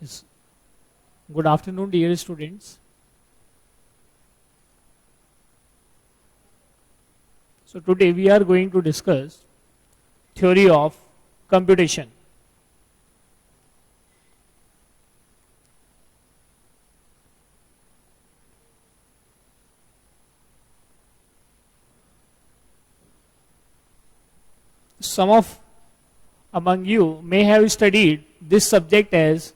Yes. Good afternoon, dear students. So today we are going to discuss theory of computation. Some of among you may have studied this subject as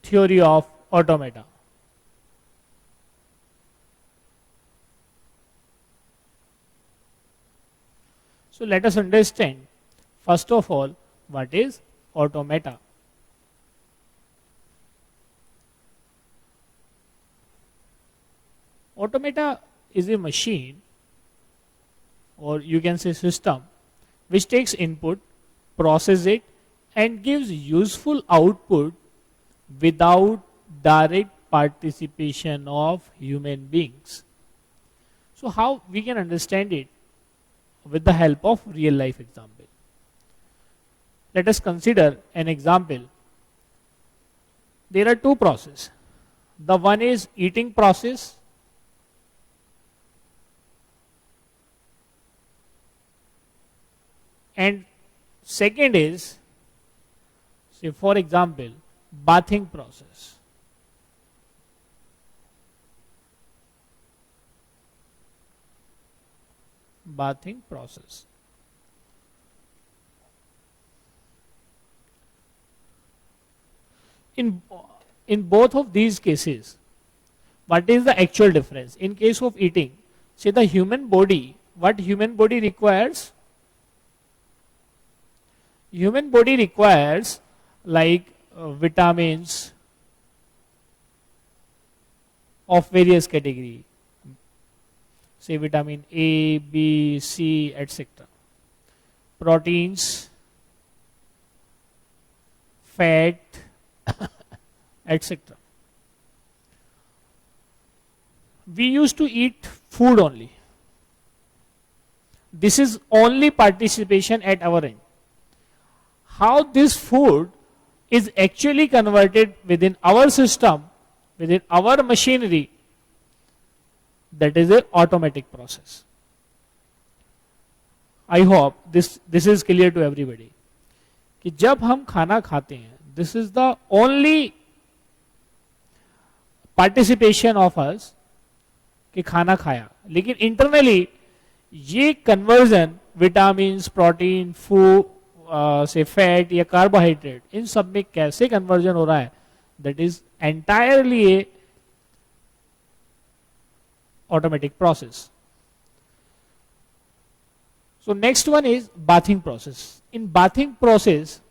theory of automata. So let us understand first of all what is automata. Automata is a machine, or you can say system, which takes input, processes it, and gives useful output without direct participation of human beings. So how we can understand it? With the help of real life example. Let us consider an example. There are two processes. The one is eating process, and second is, say for example, bathing process. Bathing process. In both of these cases, what is the actual difference? In case of eating, say the human body, what human body requires? Human body requires like vitamins of various category. Say vitamin A, B, C, etc. Proteins, fat, etc. We used to eat food only. This is only participation at our end. How this food is actually converted within our system, within our machinery, that is an automatic process. I hope this is clear to everybody. कि जब हम खाना खाते हैं, this is the only participation of us कि खाना खाया, लेकिन internally ये conversion vitamins, protein, food, से फैट या कार्बोहाइड्रेट, इन सब में कैसे कन्वर्जन हो रहा है, that is entirely A automatic process. So next one is bathing process. In bathing process,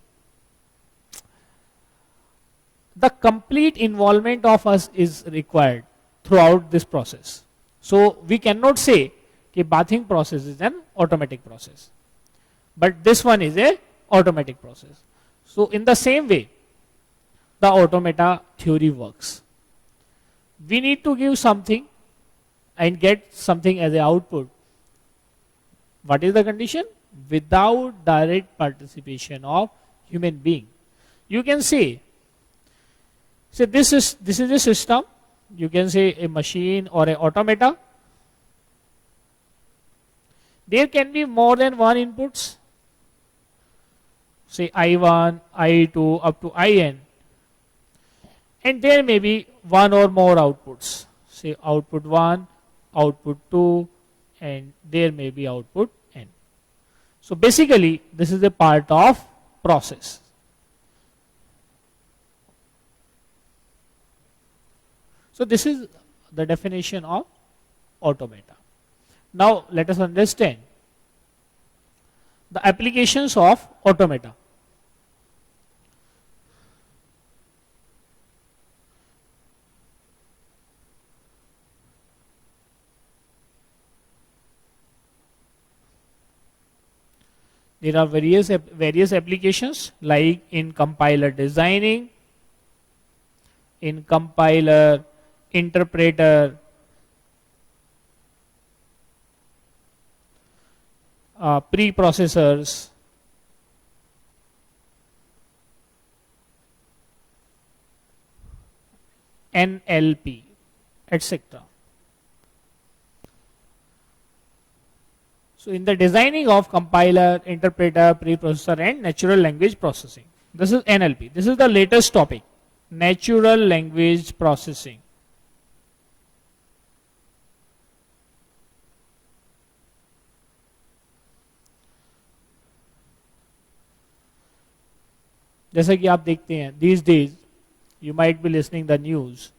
the complete involvement of us is required throughout this process. So we cannot say that bathing process is an automatic process, but this one is a automatic process. So in the same way, the automata theory works. We need to give something and get something as an output. What is the condition? Without direct participation of human being. You can say this is a system. You can say a machine or an automata. There can be more than one inputs. Say I1, I2 up to IN. And there may be one or more outputs. Say output 1, output 2, and there may be output N. So basically, this is a part of process. So this is the definition of automata. Now let us understand the applications of automata. There are various applications like in compiler designing, in compiler interpreter, preprocessors, NLP, etc. So in the designing of compiler, interpreter, preprocessor and natural language processing. This is NLP. This is the latest topic, natural language processing. जैसा कि आप देखते हैं, these days you might be listening the news,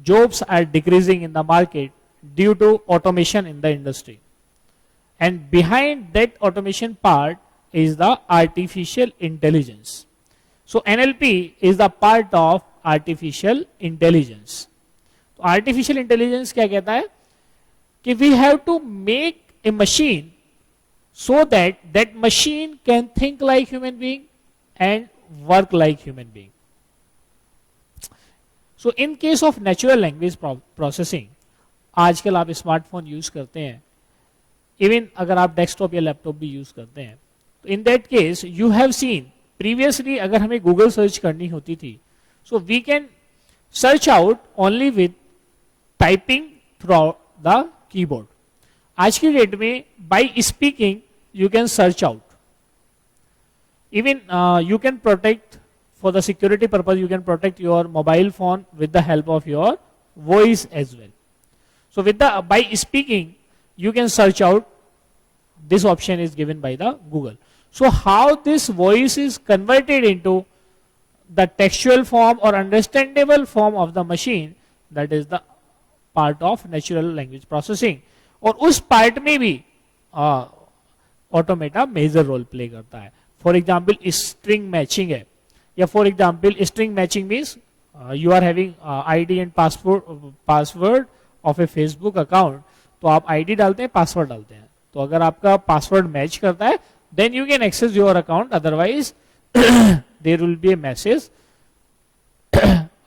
jobs are decreasing in the market due to automation in the industry, and behind that automation part is the artificial intelligence. So NLP is the part of artificial intelligence. तो artificial intelligence क्या कहता है कि we have to make a machine so that that machine can think like human being and work like human being. So in case of natural language processing, आजकल आप smartphone use करते हैं, even अगर आप डेस्कटॉप या laptop भी use करते हैं, तो in that case you have seen previously अगर हमें गूगल सर्च करनी होती थी, so we can search out only with typing through the keyboard. आज की डेट में by speaking you can search out. Even you can protect, for the security purpose, you can protect your mobile phone with the help of your voice as well. So with the by speaking, you can search out. This option is given by the Google. So how this voice is converted into the textual form or understandable form of the machine, that is the part of natural language processing. और उस part में भी automata major role play करता है. For example, string matching है, या for example string matching means you are having ID and password of a Facebook account. तो आप ID डालते हैं, password डालते हैं, तो अगर आपका password match करता है then you can access your account, otherwise there will be a message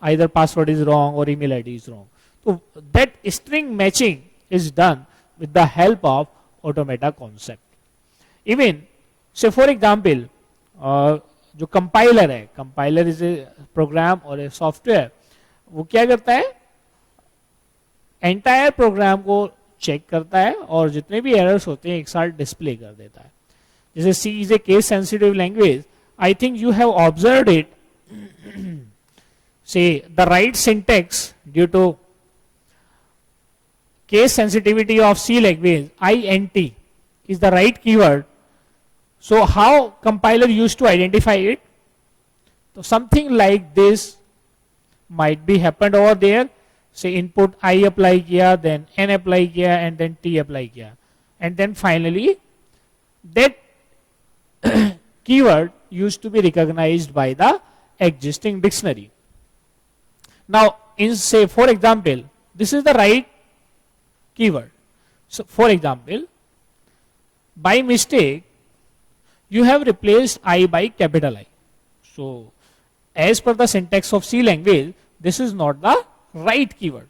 either password is wrong or email ID is wrong. So that string matching is done with the help of automata concept. Even say for example, जो compiler है, compiler is a programme और a software, वो क्या करता है, entire programme को check करता है और जितने भी एरर्स होते हैं एक साथ डिस्प्ले कर देता है. जैसे C is a case sensitive language, I think you have observed it. Say the right syntax due to case sensitivity of C language, INT is the right keyword. So how compiler used to identify it? So something like this might be happened over there. Say input I apply किया, then N apply किया, and then T apply किया, and then finally that keyword used to be recognized by the existing dictionary. Now in say for example, this is the right keyword. So for example, by mistake you have replaced I by capital I. So as per the syntax of C language, this is not the right keyword.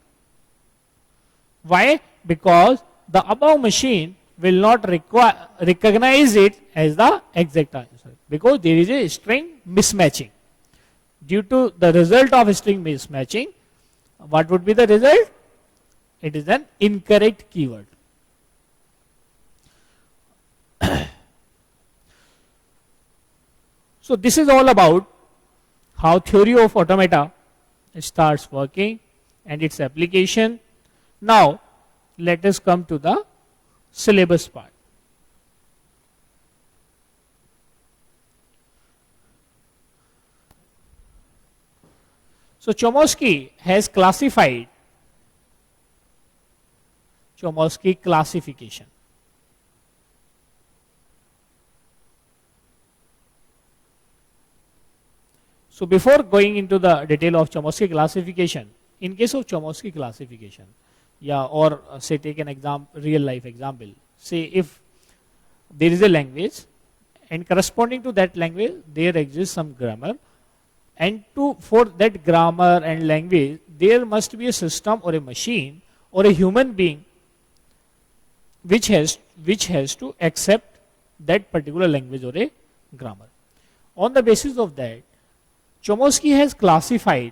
Why? Because the above machine will not recognize it as the exact answer, because there is a string mismatching. Due to the result of string mismatching, what would be the result? It is an incorrect keyword. So this is all about how theory of automata starts working and its application. Now let us come to the syllabus part. So Chomsky has classified Chomsky classification. So before going into the detail of Chomsky classification, in case of Chomsky classification, yeah, or say take an example, real life example. Say if there is a language and corresponding to that language there exists some grammar, and for that grammar and language there must be a system or a machine or a human being which has to accept that particular language or a grammar. On the basis of that, Chomsky has classified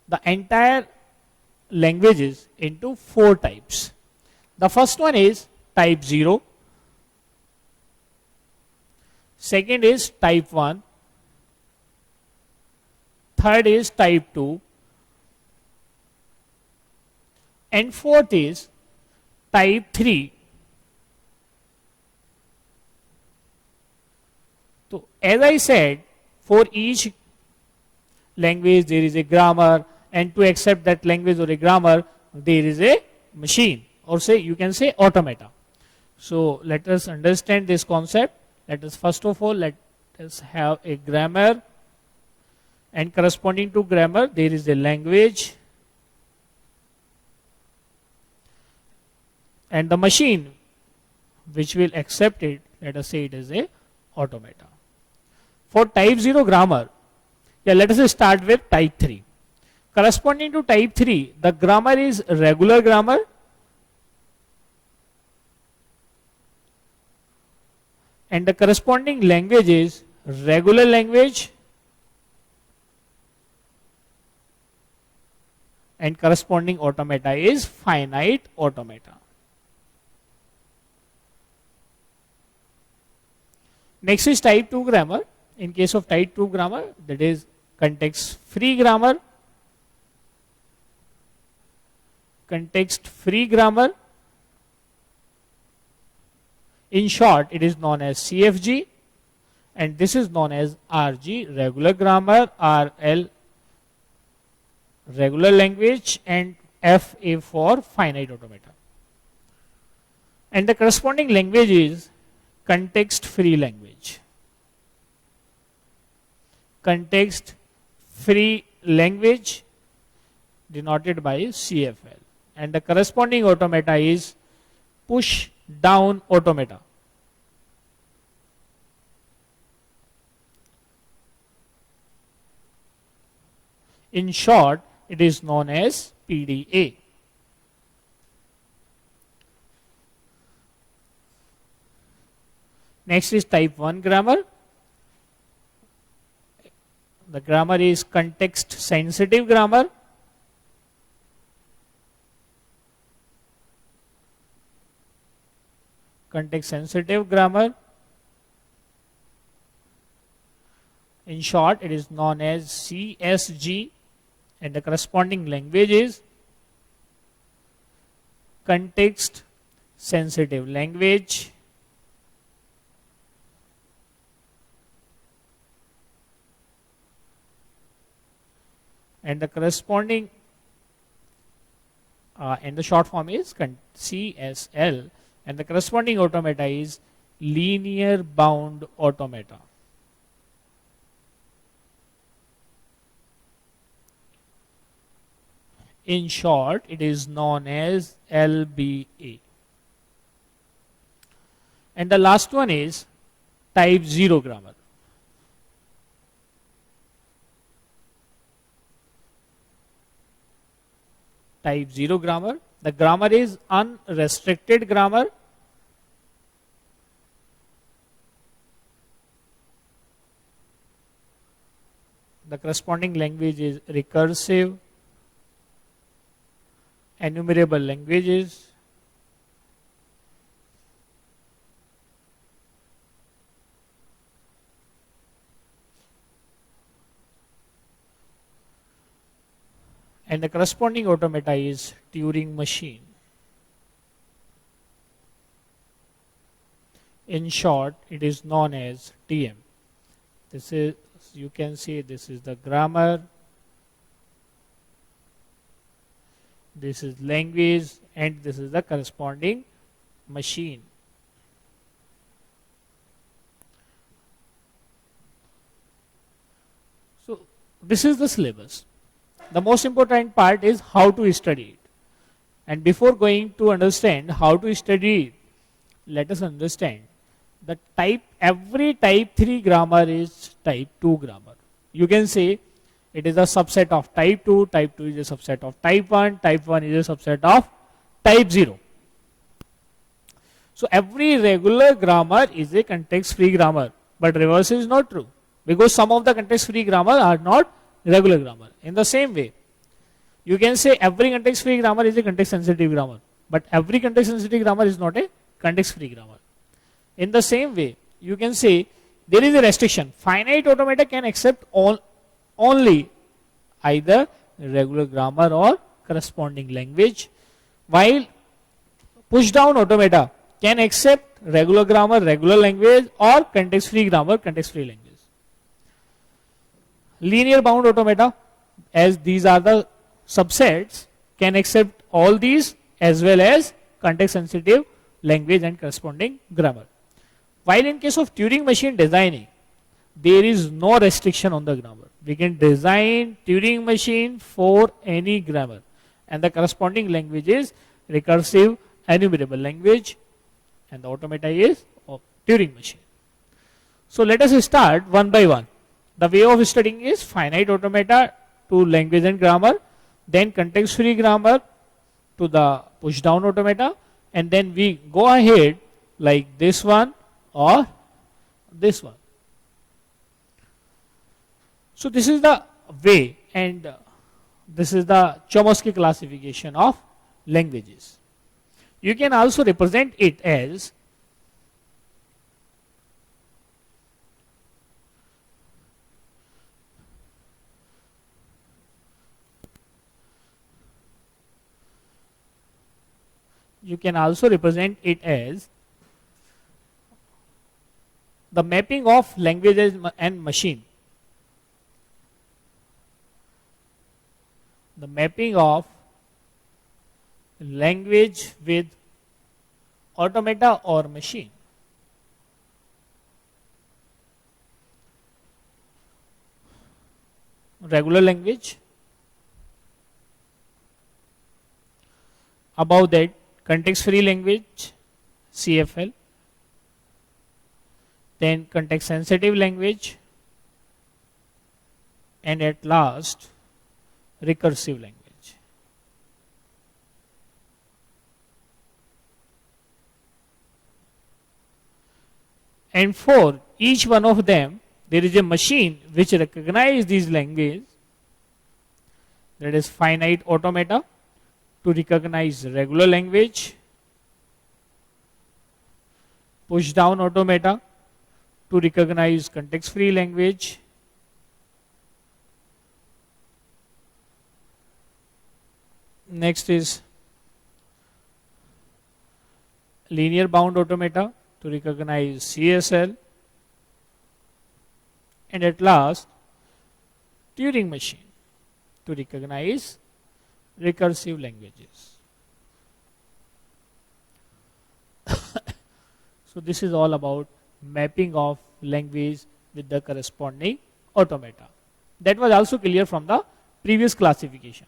the entire languages into 4 types. The first one is type 0, second is type 1, third is type 2, and fourth is type 3. So as I said, for each language there is a grammar, and to accept that language or a grammar there is a machine, or say you can say automata. So let us understand this concept. Let us first of all let us have a grammar, and corresponding to grammar there is a language, and the machine which will accept it, let us say it is a automata. For type 0 grammar, let us start with type 3. Corresponding to type 3, the grammar is regular grammar, and the corresponding language is regular language, and corresponding automata is finite automata. Next is type 2 grammar. In case of type 2 grammar, that is context free grammar. Context free grammar, in short it is known as CFG, and this is known as RG regular grammar, RL regular language, and FA for finite automata. And the corresponding language is context free language. Context free language denoted by CFL, and the corresponding automata is push down automata. In short, it is known as PDA. Next is type 1 grammar. The grammar is context sensitive grammar. Context sensitive grammar. In short, it is known as CSG, and the corresponding language is context sensitive language. And the corresponding and the short form is CSL, and the corresponding automata is linear bound automata. In short, it is known as LBA. And the last one is type 0 grammar. Type 0 grammar. The grammar is unrestricted grammar. The corresponding language is recursive, enumerable languages, and the corresponding automata is Turing machine. In short, it is known as TM. This is, you can see, this is the grammar, this is language, and this is the corresponding machine. So this is the syllabus. The most important part is how to study it. And before going to understand how to study it, let us understand that every type 3 grammar is type 2 grammar. You can say it is a subset of type 2 is a subset of type 1 is a subset of type 0. So every regular grammar is a context free grammar, but reverse is not true, because some of the context free grammar are not regular grammar. In the same way, You can say every context free grammar is a context sensitive grammar, but every context sensitive grammar is not a context free grammar. In the same way, you can say there is a restriction. Finite automata can accept only either regular grammar or corresponding language, while push down automata can accept regular grammar, regular language, or context free grammar, context free language. Linear bound automata, as these are the subsets, can accept all these as well as context sensitive language and corresponding grammar. While in case of Turing machine designing, there is no restriction on the grammar. We can design Turing machine for any grammar, and the corresponding language is recursive enumerable language, and the automata is of Turing machine. So let us start one by one. The way of studying is finite automata to language and grammar, then context free grammar to the push down automata, and then we go ahead like this one or this one. So this is the way, and this is the Chomsky classification of languages. You can also represent it as the mapping of languages and machine. The mapping of language with automata or machine. Regular language. Above that, context free language, CFL. Then context sensitive language, and at last recursive language. And for each one of them, there is a machine which recognizes these languages, that is finite automata to recognize regular language, push down automata to recognize context free language, next is linear bound automata to recognize CSL, and at last Turing machine to recognize recursive languages. So this is all about mapping of language with the corresponding automata. That was also clear from the previous classification.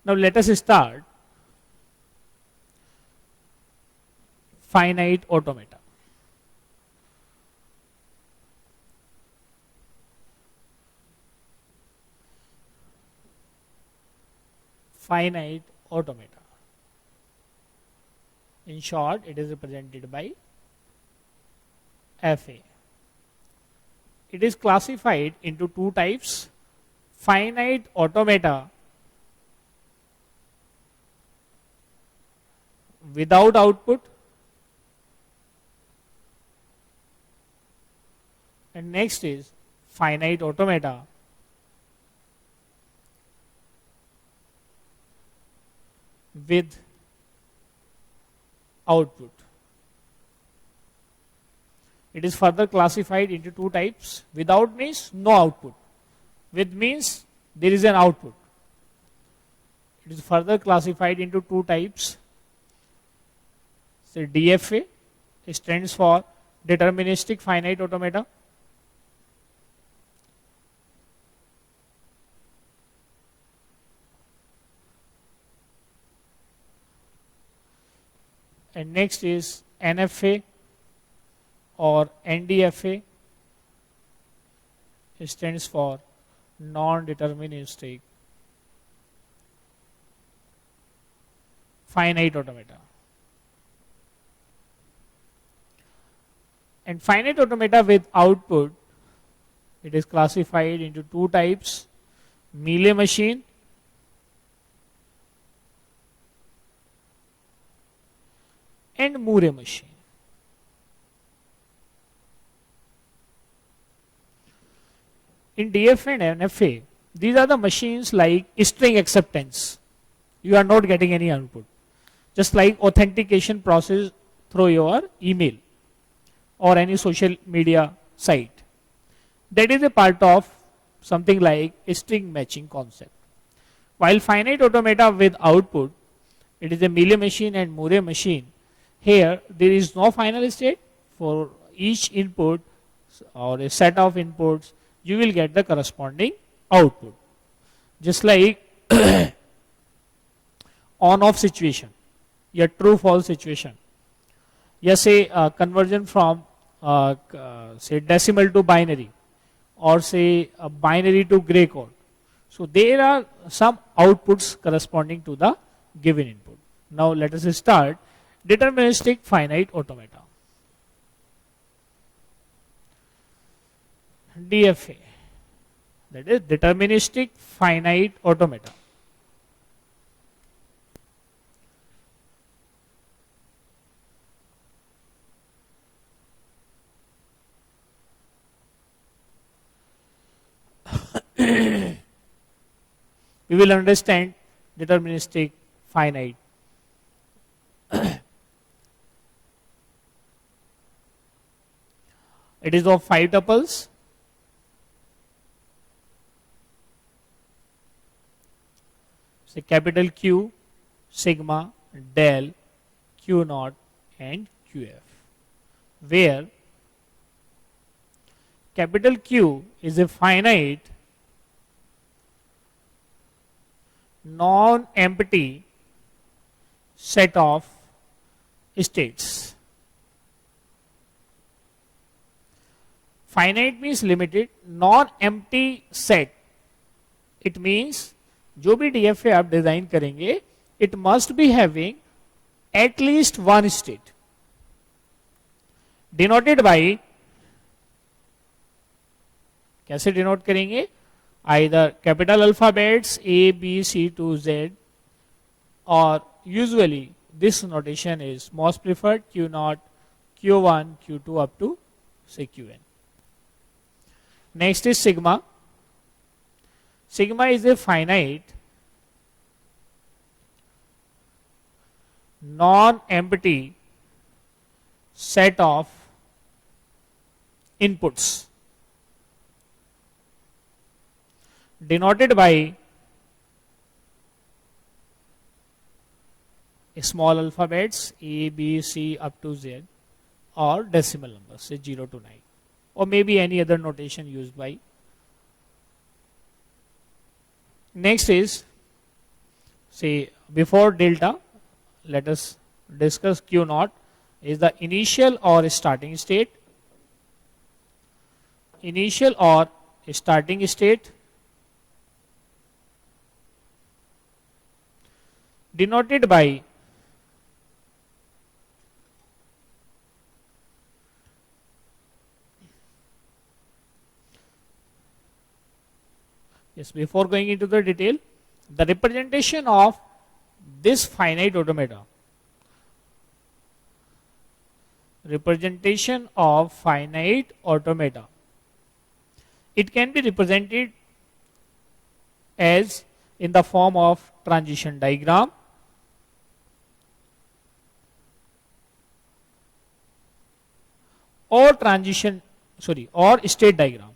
Now let us start finite automata. Finite automata. In short, it is represented by FA. It is classified into two types: finite automata without output, and next is finite automata with output. It is further classified into two types. Without means no output. With means there is an output. It is further classified into two types. So DFA stands for deterministic finite automata. And next is NFA or NDFA. It stands for non-deterministic finite automata. And finite automata with output, it is classified into two types. Mealy machine and Moore machine. In DFA and NFA, these are the machines like string acceptance. You are not getting any output. Just like authentication process through your email or any social media site. That is a part of something like a string matching concept. While finite automata with output, it is a Mealy machine and Moore machine. Here, there is no final state. For each input or a set of inputs, you will get the corresponding output. Just like on-off situation, your true-false situation. Yeah, say conversion from say decimal to binary, or say a binary to gray code. So there are some outputs corresponding to the given input. Now let us start deterministic finite automata. DFA, that is deterministic finite automata. We will understand deterministic finite. It is of 5 tuples. Say capital Q, sigma, del, Q naught and QF, where capital Q is a finite non-empty set of states. Finite means limited, non-empty set. It means जो भी DFA आप design करेंगे, it must be having at least one state, denoted by, कैसे denote करेंगे? Either capital alphabets A, B, C to Z, or usually this notation is most preferred Q0, Q1, Q2 up to say Qn. Next is sigma. Sigma is a finite non-empty set of inputs, denoted by small alphabets A, B, C up to Z, or decimal numbers, say 0 to 9, or maybe any other notation used by. Next is, say before delta, let us discuss Q naught is the initial or starting state. Initial or starting state denoted by yes, before going into the detail, the representation of this finite automata, representation of finite automata, it can be represented as in the form of transition diagram, or or state diagram.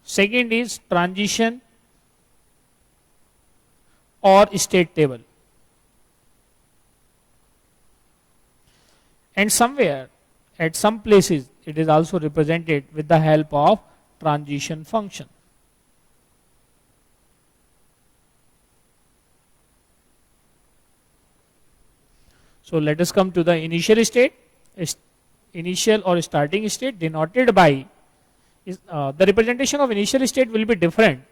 Second is transition or state table. And somewhere, at some places, it is also represented with the help of transition function. So let us come to the initial state. Initial or starting state denoted by the representation of initial state will be different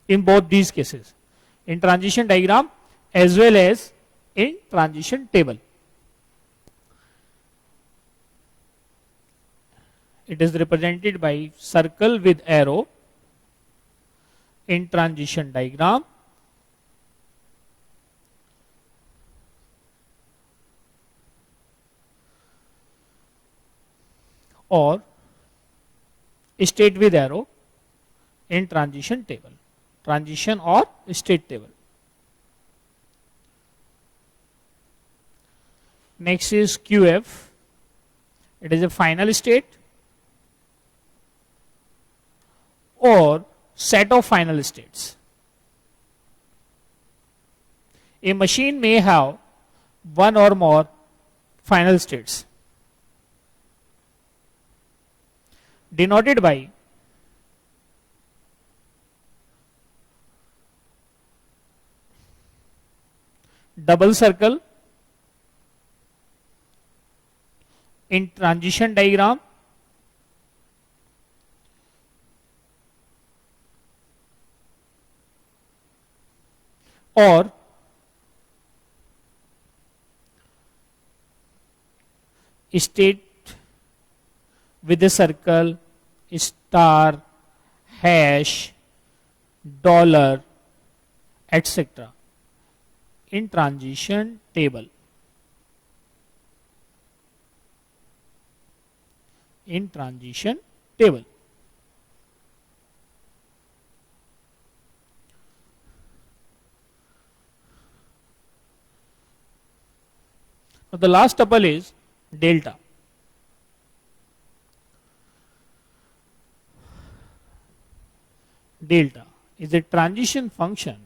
in both these cases, in transition diagram as well as in transition table. it is represented by circle with arrow in transition diagram, or state with arrow in transition table, transition or state table. Next is QF. It is a final state or set of final states. A machine may have one or more final states denoted by double circle in transition diagram or state with a circle, star, hash, dollar, etc. in transition table. In transition table. Now the last tuple is delta. Delta is a transition function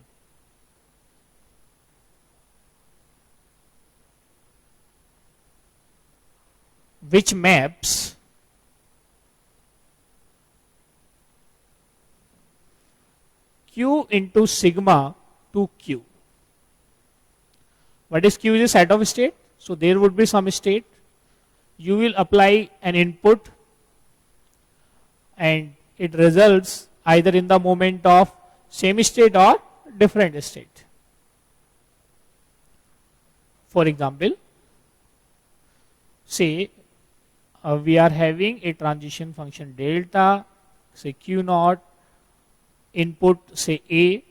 which maps Q into sigma to Q. What is Q? Is a set of state. So there would be some state. You will apply an input and it results either in the moment of same state or different state. For example, say we are having a transition function delta, say Q naught, input say A,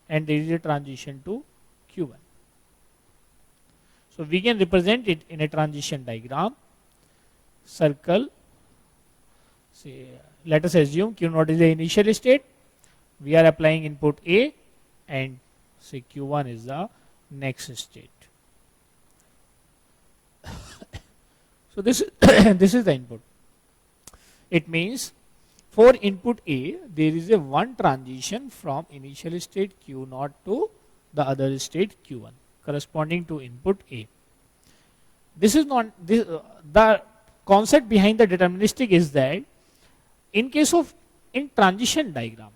and there is a transition to Q1. So we can represent it in a transition diagram. Circle, say, let us assume Q naught is the initial state. We are applying input A and say Q1 is the next state. So this this is the input. It means for input A there is a one transition from initial state Q naught to the other state Q1 corresponding to input A. This is not this, the concept behind the deterministic is that in case of in transition diagram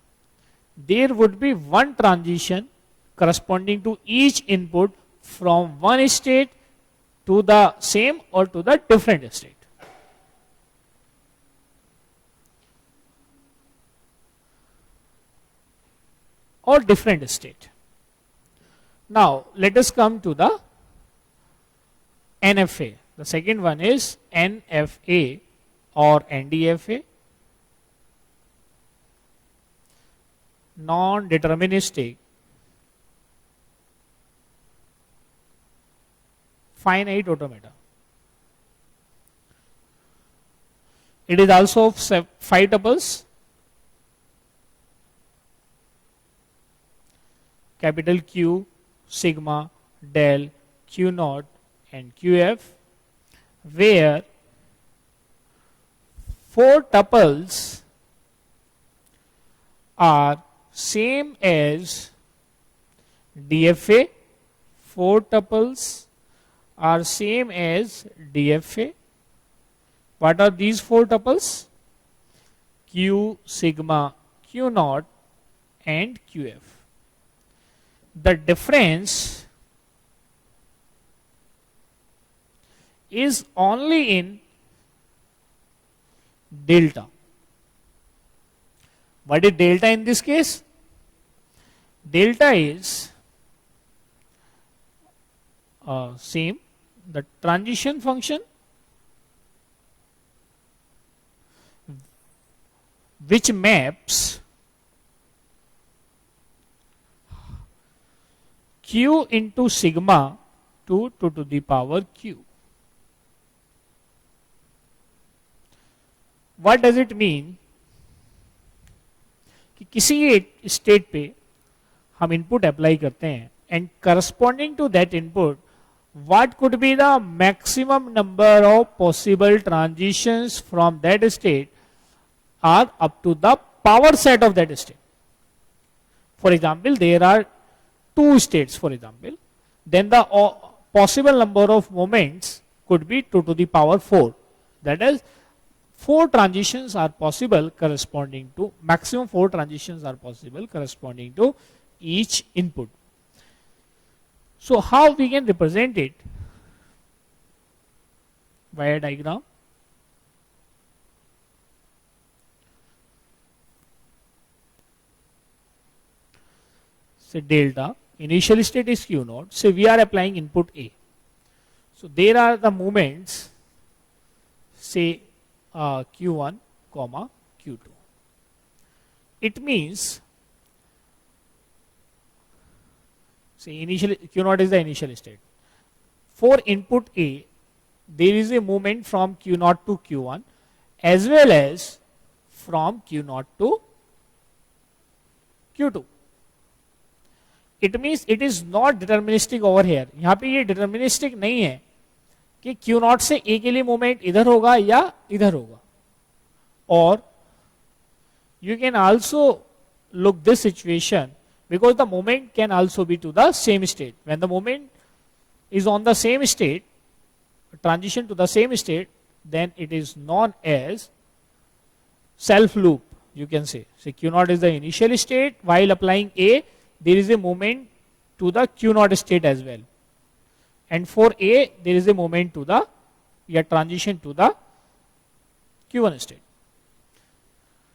there would be one transition corresponding to each input from one state to the same or to the different state. Or different state. Now let us come to the NFA. The second one is NFA or NDFA, non-deterministic finite automata. It is also of 5 tuples, capital Q, sigma, del, Q naught and QF, where 4 tuples are same as DFA, 4 tuples are same as DFA. What are these 4 tuples? Q, sigma, Q naught and QF. The difference is only in delta. What is delta in this case? Delta is same, the transition function which maps q into sigma to 2 to the power q. What does it mean? कि किसी state पे हम input apply करते हैं and corresponding to that input what could be the maximum number of possible transitions from that state are up to the power set of that state. For example, there are two states, for example, then the possible number of moments could be 2 to the power 4. That is, 4 transitions are possible corresponding to, maximum 4 transitions are possible corresponding to each input. So how we can represent it via diagram? Say delta, initial state is q naught. Say we are applying input A. So there are the moments, say q1, comma q2. It means, say initial q naught is the initial state. For input A, there is a movement from q naught to q1 as well as from q naught to q2. It means it is not deterministic over here. यहाँ पे ये deterministic नहीं है कि q naught से A के लिए movement इधर होगा या इधर होगा. Or you can also look this situation because the moment can also be to the same state. When the moment is on the same state, transition to the same state, then it is known as self loop, you can say. So q naught is the initial state. While applying A, there is a moment to the q naught state as well. And for A, there is a moment to the, transition to the q1 state.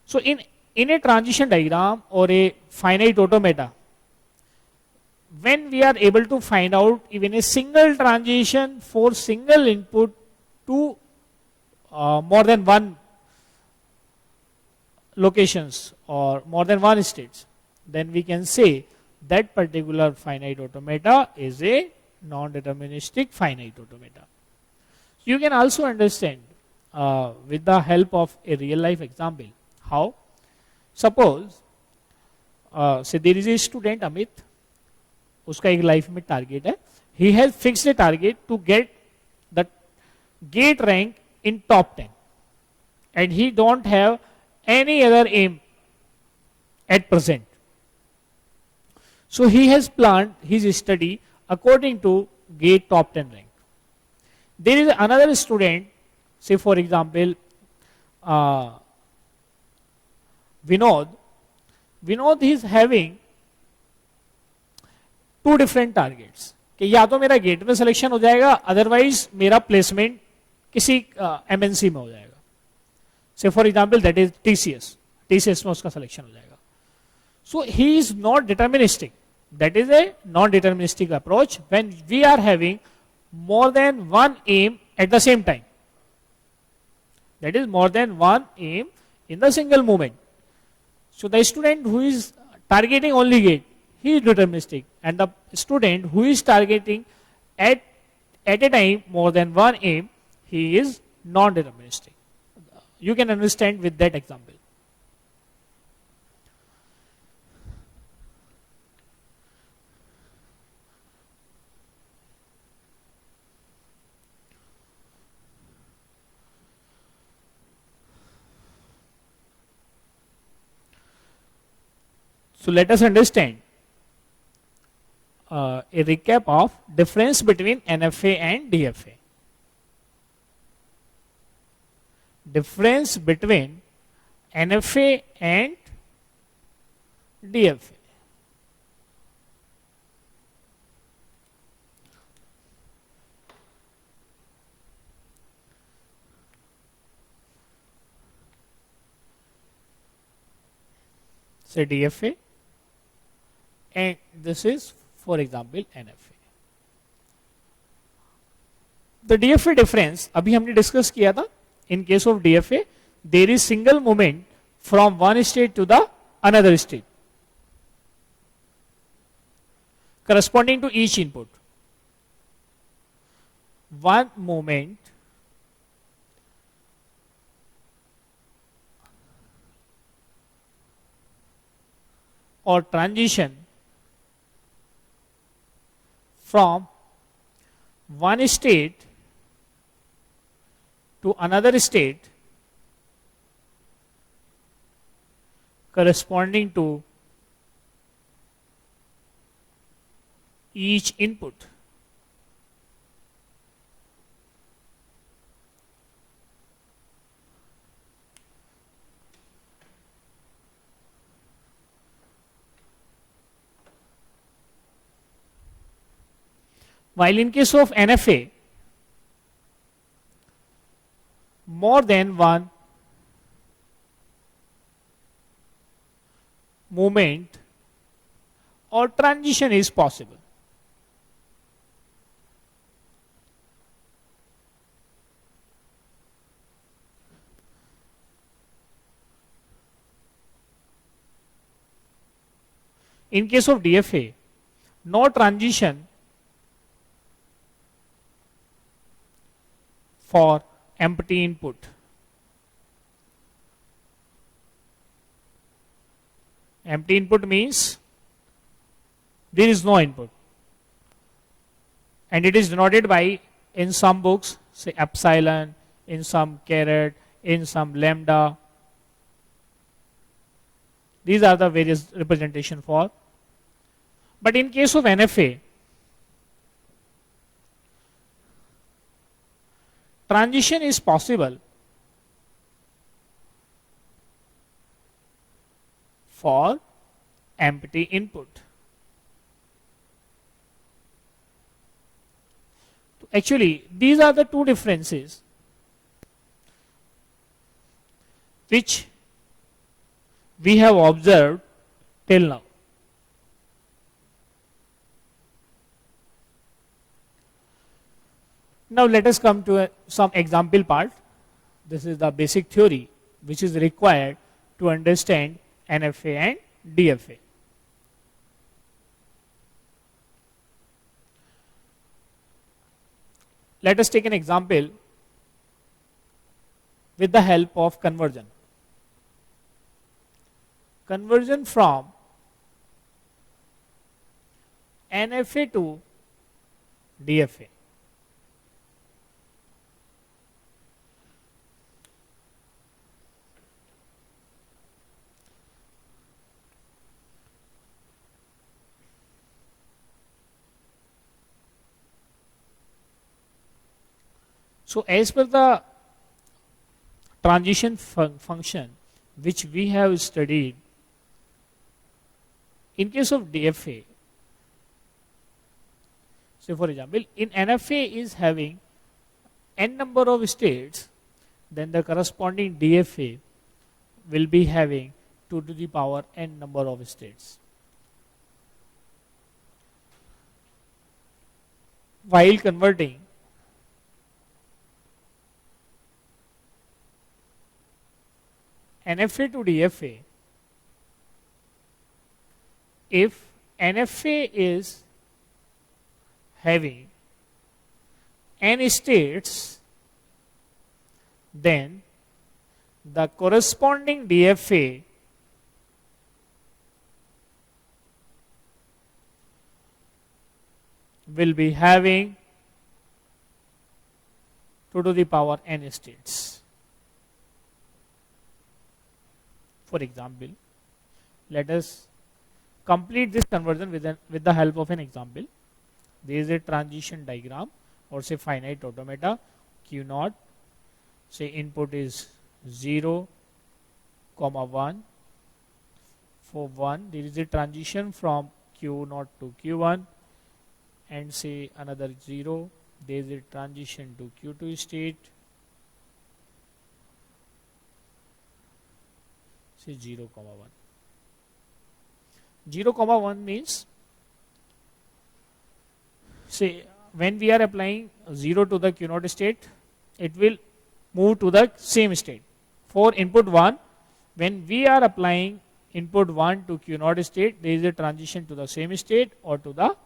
So in a transition diagram or a finite automata, when we are able to find out even a single transition for single input to more than one locations or more than one states, then we can say that particular finite automata is a non-deterministic finite automata. You can also understand with the help of a real life example. How? Suppose say there is a student Amit, उसका एक life में target है. He has fixed a target to get the gate rank in top 10 and he don't have any other aim at present. So he has planned his study according to gate top 10 rank. There is another student, say for example Vinod is having 2 different targets कि या तो मेरा gate में selection हो जाएगा, otherwise मेरा placement किसी MNC में हो जाएगा. Say for example that is TCS में उसका सिलेक्शन हो जाएगा. So he is not deterministic. That is a non deterministic approach when we are having more than one aim at the same time. That is more than one aim in the single moment. So the student who is targeting only gate, he is deterministic, and the student who is targeting at a time more than one aim, he is non-deterministic. You can understand with that example. So let us understand a recap of difference between NFA and DFA. Difference between NFA and DFA. Say DFA. And this is, for example, NFA. The DFA difference अभी हमने discuss किया था. In case of DFA, there is single moment from one state to the another state, corresponding to each input. One moment or transition from one state to another state corresponding to each input. While in case of NFA, more than one movement or transition is possible. In case of DFA, no transition for empty input. Empty input means there is no input, and it is denoted by, in some books, say epsilon, in some caret, in some lambda. These are the various representation for. But in case of NFA, transition is possible for empty input. Actually, these are the two differences which we have observed till now. Now let us come to some example part. This is the basic theory which is required to understand NFA and DFA. Let us take an example with the help of conversion. Conversion from NFA to DFA. So as per the transition function which we have studied, in case of DFA, say for example, in NFA is having n number of states, then the corresponding DFA will be having 2 to the power n number of states. While converting NFA to DFA, if NFA is having n states, then the corresponding DFA will be having 2 to the power n states. For example, let us complete this conversion with the help of an example. There is a transition diagram, or say finite automata, Q0, say input is 0, 1. For 1, there is a transition from Q0 to Q1, and say another 0, there is a transition to Q2 state, say 0, 1. 0, 1 means, say when we are applying 0 to the Q0 state, it will move to the same state. For input 1, When we are applying input 1 to Q naught state, there is a transition to the same state or to the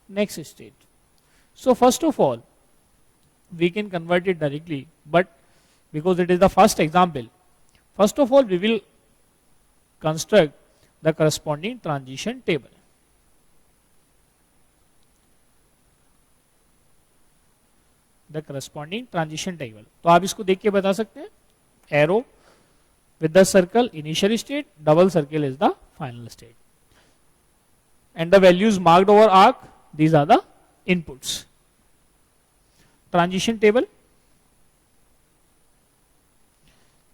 next state. So first of all, we can convert it directly, but because it is the first example, first of all we will construct the corresponding transition table. The corresponding transition table. तो आप इसको देख के बता सकते हैं, arrow with the circle initial state, double circle is the final state, and the values marked over arc, these are the inputs. Transition table,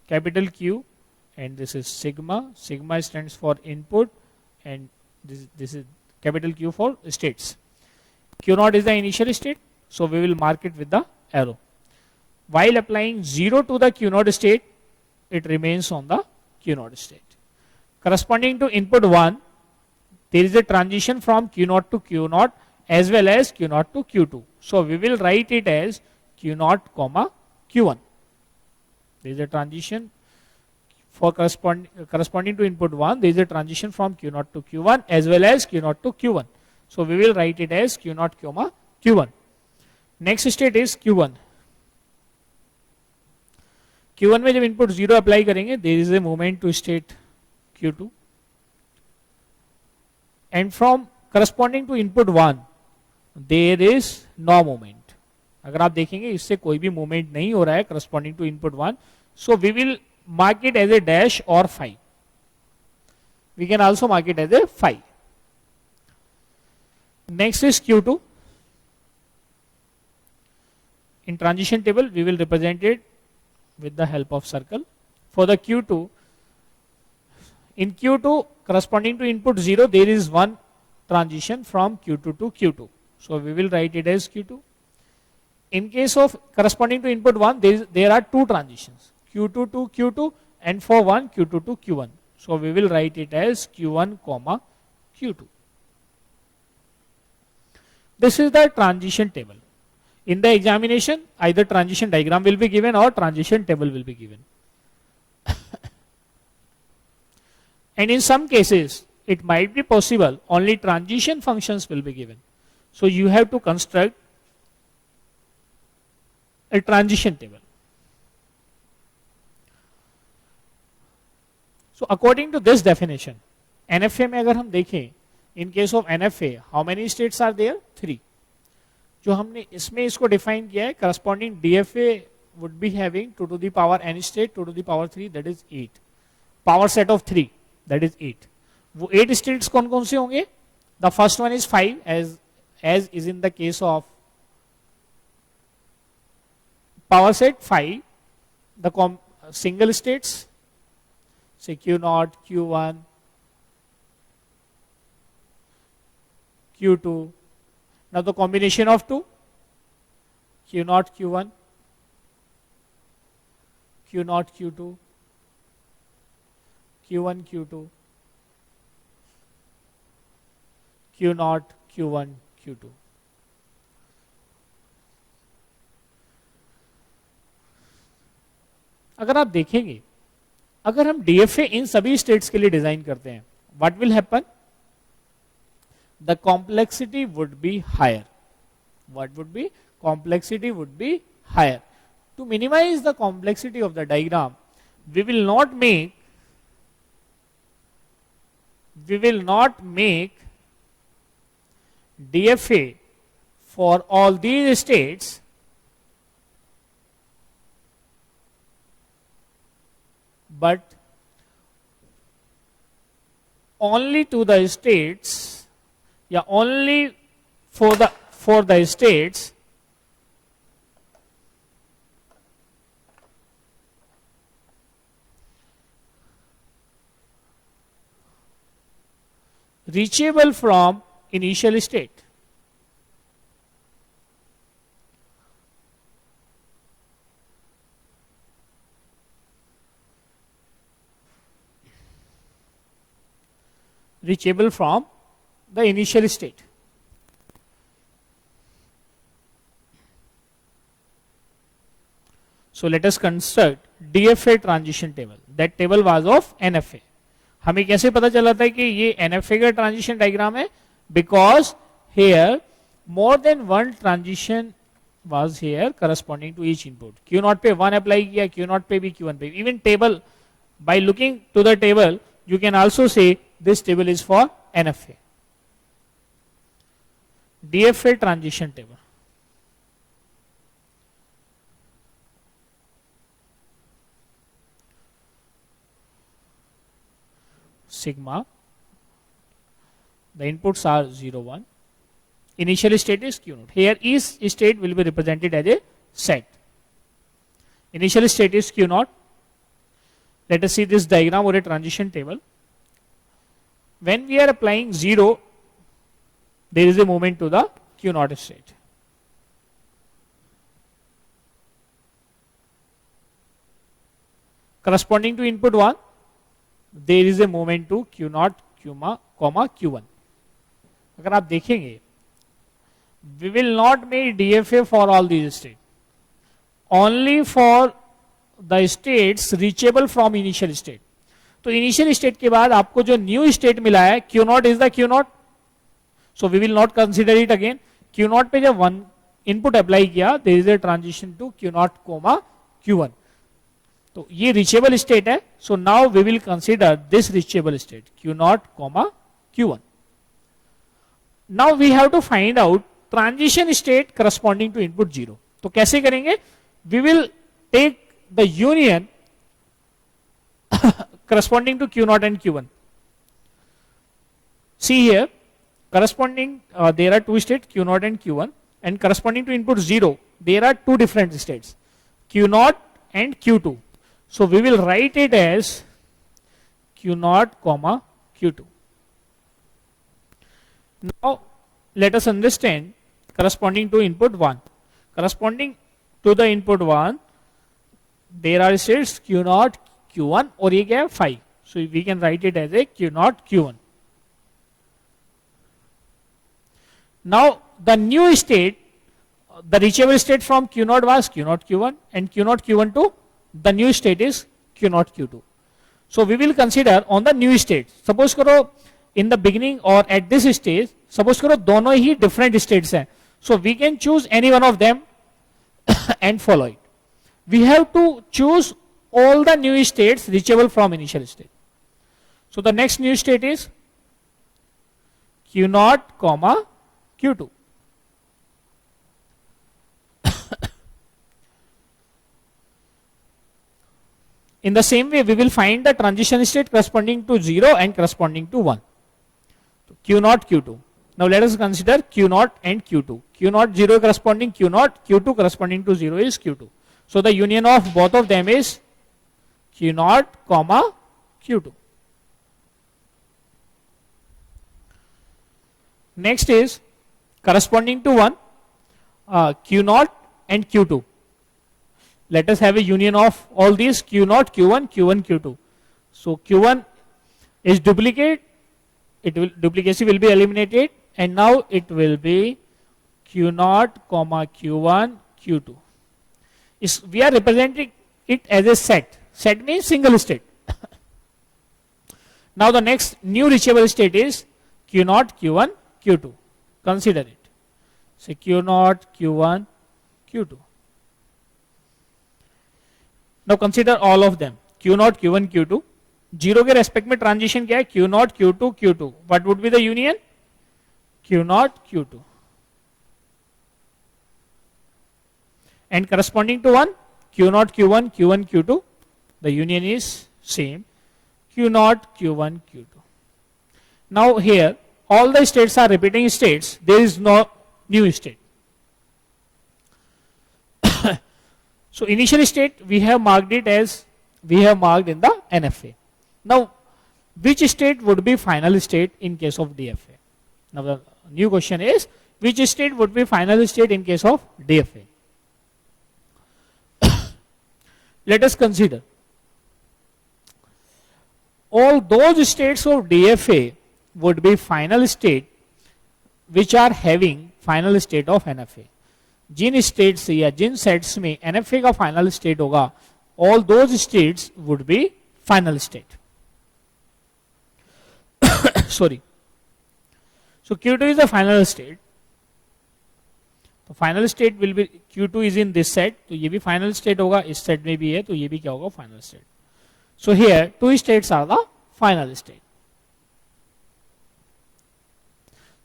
capital Q, and this is sigma. Sigma stands for input, and this is capital Q for states. Q naught is the initial state, so we will mark it with the arrow. While applying 0 to the Q naught state, it remains on the Q naught state. Corresponding to input 1, there is a transition from Q naught to Q naught as well as Q naught to Q2. So we will write it as Q naught comma Q1. There is a transition for corresponding to input 1, there is a transition from Q naught to Q1 as well as Q naught to Q1. So we will write it as Q naught comma Q1. Next state is Q1. Q1 में जब input 0 apply करेंगे, there is a movement to state Q2, and from corresponding to input 1 there is no movement. अगर आप देखेंगे इससे कोई भी movement नहीं हो रहा है corresponding to input 1, so we will mark it as a dash or phi. We can also mark it as a phi. Next is Q2. In transition table we will represent it with the help of circle. For the Q2, in Q2 corresponding to input 0 there is one transition from Q2 to Q2, so we will write it as Q2. In case of corresponding to input 1, there are two transitions, Q2 to Q2 and for one Q2 to Q1, so we will write it as Q1 comma Q2. This is the transition table. In the examination, either transition diagram will be given or transition table will be given. And in some cases, it might be possible only transition functions will be given. So you have to construct a transition table. So according to this definition, NFA में अगर हम देखें, in case of NFA, how many states are there? 3. जो हमने इसमें इसको define किया है, corresponding DFA would be having 2 to the power n state, 2 to the power 3, that is 8. Power set of 3, that is 8. वो 8 states कौन कौन से होंगे? The first one is 5, as is in the case of power set 5. The single states, say Q0, Q1, Q2. Now the combination of 2, Q0, Q1, Q0, Q2, Q1, Q2, Q0, Q1, Q2. अगर आप देखेंगे, अगर हम DFA इन सभी states के लिए design करते हैं, what will happen? The complexity would be higher. What would be? Complexity would be higher. To minimize the complexity of the diagram, we will not make DFA for all these states, but only to the states, only for the states reachable from initial state. Reachable from the initial state. So let us construct DFA transition table. That table was of NFA. हमें कैसे पता चला था कि ये NFA का transition diagram है? Because here more than one transition was here corresponding to each input. Q0 पे 1 apply किया, Q0 पे भी, Q1 पे. Even table, by looking to the table, you can also say this table is for NFA. DFA transition table. Sigma. The inputs are 0, 1. Initial state is Q0. Here each state will be represented as a set. Initial state is Q0. Let us see this diagram or a transition table. When we are applying 0, there is a movement to the Q0 state. Corresponding to input 1, there is a movement to Q0, Q1. अगर आप देखेंगे, we will not make DFA for all these states. Only for the states reachable from initial state. तो initial state के बाद आपको जो new state मिला है, Q0 is the Q0. So we will not consider it again. Q0 पे जब one input apply किया, there is a transition to Q0, Q1. तो ये reachable state है. So now we will consider this reachable state, Q0, Q1. Now we have to find out transition state corresponding to input 0. तो कैसे करेंगे? We will take the union corresponding to Q0 and Q1. See here, corresponding there are two states, Q0 and Q1, and corresponding to input 0, there are two different states, Q0 and Q2. So we will write it as Q0, Q2. Now let us understand corresponding to input 1. Corresponding to the input 1, there are states Q0, Q1 और ये क्या है 5. So we can write it as a Q0, Q1. Now the new state, the reachable state from Q0 was Q0, Q1, and Q0, Q1 to the new state is Q0, Q2. So we will consider on the new state. Suppose करो in the beginning or at this stage, suppose करो दोनों ही different states हैं. So we can choose any one of them and follow it. We have to choose all the new states reachable from initial state. So the next new state is Q0, Q2. In the same way, we will find the transition state corresponding to 0 and corresponding to 1. So Q0, Q2. Now let us consider Q0 and Q2. Q0 0 corresponding Q0, Q2 corresponding to 0 is Q2. So the union of both of them is Q0, Q2. Next is corresponding to 1, Q0 and Q2. Let us have a union of all these Q0, Q1, Q1, Q2. So Q1 is duplicate, duplicacy will be eliminated, and now it will be Q0, Q1, Q2. We are representing it as a set. Set means single state. Now the next new reachable state is Q0, Q1, Q2. Consider it. Say Q0, Q1, Q2. Now consider all of them. Q0, Q1, Q2. 0 के respect में transition क्या है? Q0, Q2, Q2. What would be the union? Q0, Q2. And corresponding to 1, Q0, Q1, Q1, Q2. The union is same. Q0, Q1, Q2. Now here, all the states are repeating states. There is no new state. So initial state we have marked it as we have marked in the NFA. Now which state would be final state in case of DFA? Now the new question is which state would be final state in case of DFA? Let us consider all those states of DFA would be final state which are having final state of NFA. जिन states या जिन sets में NFA का final state होगा, all those states would be final state. Sorry. So Q2 is the final state. तो final state will be Q2 is in this set, तो ये भी फाइनल स्टेट होगा, इस सेट में भी है, तो ये भी क्या होगा, final state. So here two states are the final state.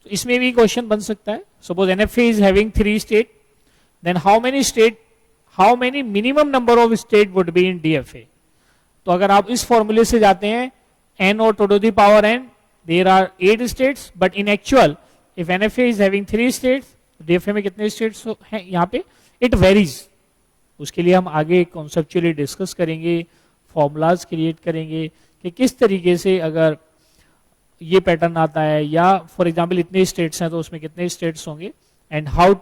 तो इसमें भी क्वेश्चन बन सकता है, suppose NFA is having 3 state, then how many minimum number of state would be in DFA. तो अगर आप इस फॉर्मूले से जाते हैं n और to the power n, there are 8 states, but in actual if NFA is having 3 states, DFA में कितने स्टेट्स हैं यहाँ पे, इट वेरीज. उसके लिए हम आगे कॉन्सेप्चुअली डिस्कस करेंगे, फॉर्मूलाज क्रिएट करेंगे कि किस तरीके से अगर ये पैटर्न आता है, या फॉर एग्जांपल इतने स्टेट्स हैं तो उसमें कितने स्टेट्स होंगे, and how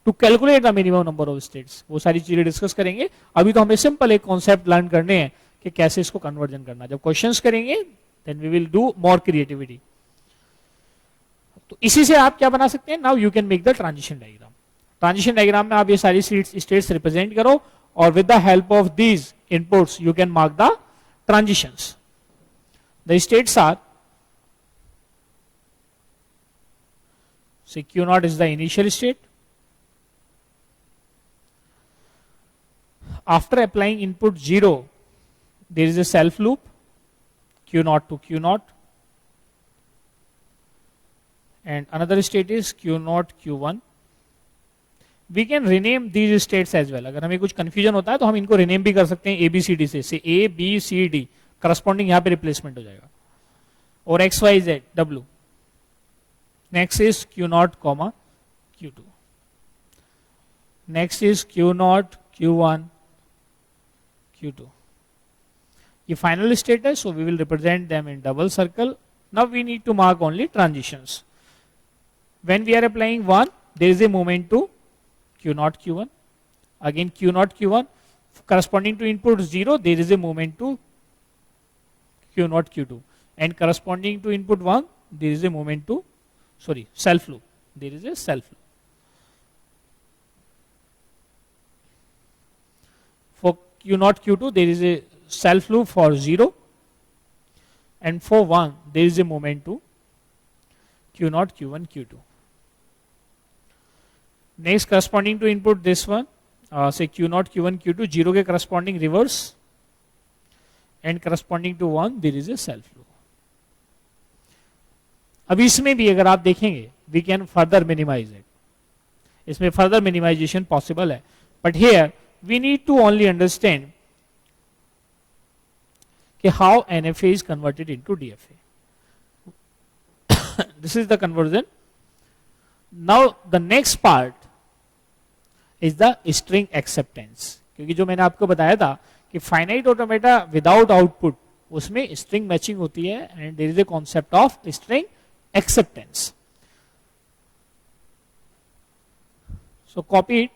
to calculate the minimum number of states, वो सारी चीजें डिस्कस करेंगे. अभी तो हमें सिंपल एक कॉन्सेप्ट लर्न करने हैं कि कैसे इसको कन्वर्जन करना. जब क्वेश्चंस करेंगे then we will do more creativity. तो इसी से आप क्या बना सकते हैं, now you can make the transition diagram. Transition diagram में आप ये सारी स्टेट्स रिप्रेजेंट करो, और with the help of these inputs you can mark the transitions. The states are, say Q0 is the initial state. After applying input 0, there is a self loop Q0 to Q0, and another state is Q0 Q1. We can rename these states as well. अगर हमें कुछ confusion होता है तो हम इनको rename भी कर सकते हैं ABCD से A B C D corresponding यहाँ पे replacement हो जाएगा, और X Y Z W. Next is Q0 comma Q2. Next is Q0 Q1 Q2. ये final state है, so we will represent them in double circle. Now we need to mark only transitions. When we are applying 1, there is a movement to Q0 Q1. Again Q0 Q1, corresponding to input 0, there is a movement to Q0 Q2, and corresponding to input 1, there is a movement to self loop. There is a self loop. For Q0 Q2 there is a self loop for 0, and for 1 there is a movement to Q0 Q1 Q2. Next, corresponding to input this one, say Q0 Q1 Q2, 0 के corresponding reverse, and corresponding to 1 there is a self loop. अब इसमें भी अगर आप देखेंगे we can further minimize it, इसमें further minimization possible है, but here we need to only understand कि how NFA is converted into DFA. This is the conversion. Now the next part is the string acceptance, क्योंकि जो मैंने आपको बताया था कि फाइनाइट ऑटोमेटा विदाउट आउटपुट उसमें स्ट्रिंग मैचिंग होती है, and there is a concept of string acceptance. So copy it.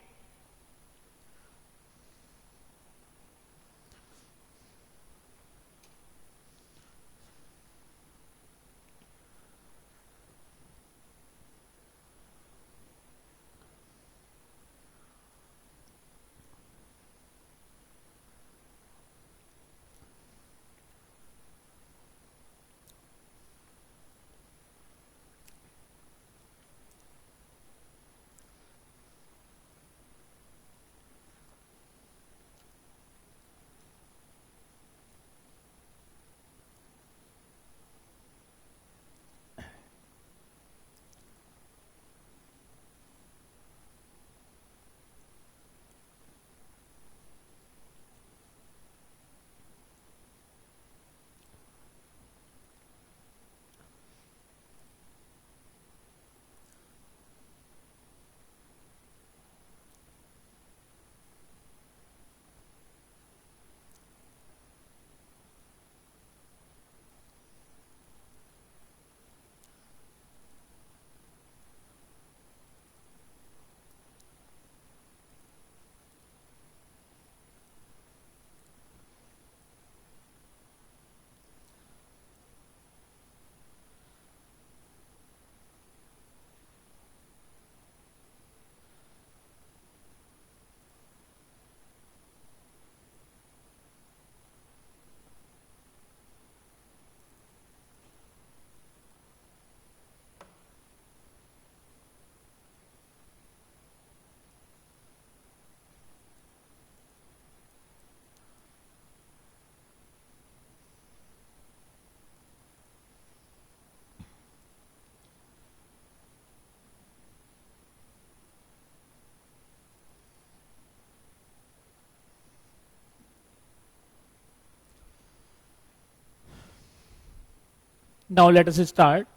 Now let us start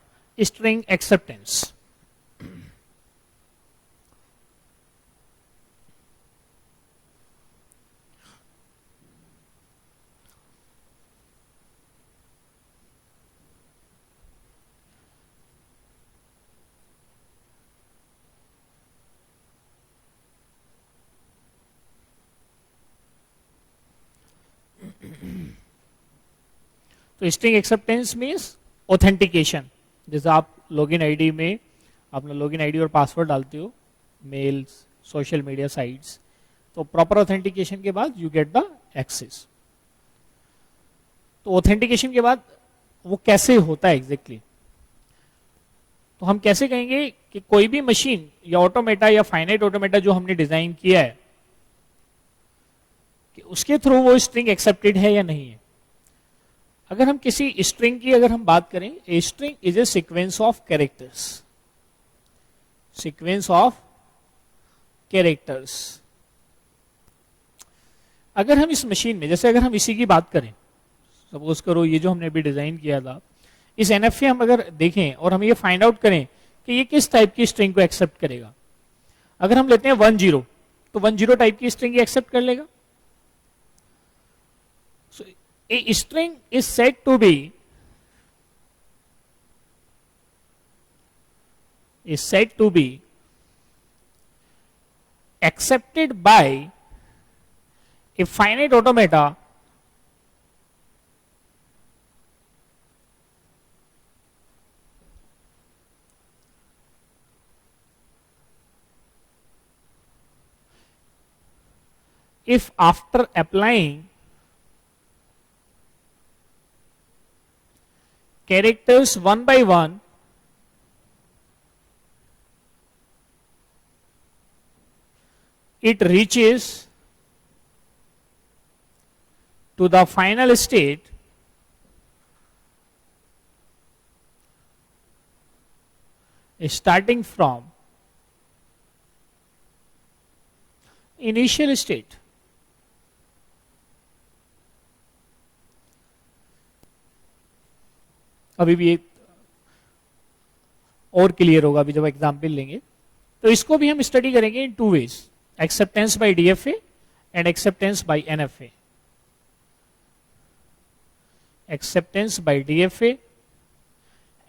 string acceptance. तो स्ट्रिंग एक्सेप्टेंस मीन्स ऑथेंटिकेशन. जैसे आप लॉगिन आईडी में अपना लॉगिन आईडी और password डालते हो मेल्स सोशल मीडिया साइट्स, तो प्रॉपर ऑथेंटिकेशन के बाद यू गेट द एक्सेस. तो ऑथेंटिकेशन के बाद वो कैसे होता है एग्जैक्टली तो हम कैसे कहेंगे कि कोई भी मशीन या ऑटोमेटा या फाइनाइट ऑटोमेटा जो हमने डिजाइन किया है कि उसके थ्रू वो स्ट्रिंग एक्सेप्टेड है या नहीं है. अगर हम किसी स्ट्रिंग की अगर हम बात करें, a string is a sequence of characters. Sequence of characters. अगर हम इस मशीन में जैसे अगर हम इसी की बात करें, सपोज करो ये जो हमने अभी डिजाइन किया था, इस एनएफए हम अगर देखें और हम ये फाइंड आउट करें कि ये किस टाइप की स्ट्रिंग को एक्सेप्ट करेगा. अगर हम लेते हैं 10 तो 10 टाइप की स्ट्रिंग एक्सेप्ट कर लेगा. A string is said to be accepted by a finite automata if after applying characters one by one it reaches to the final state starting from initial state. अभी भी एक और clear होगा अभी जब example लेंगे. तो इसको भी हम स्टडी करेंगे in 2 ways, acceptance by DFA and acceptance by NFA. Acceptance by DFA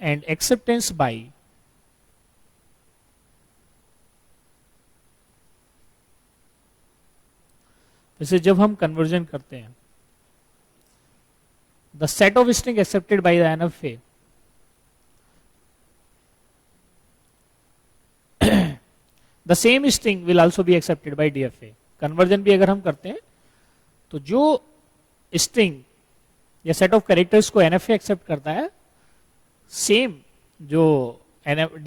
and acceptance by जैसे जब हम कन्वर्जन करते हैं the set of string accepted by the NFA the same string will also be accepted by DFA. Conversion भी अगर हम करते हैं तो जो स्ट्रिंग या सेट ऑफ कैरेक्टर्स को NFA एक्सेप्ट करता है, सेम जो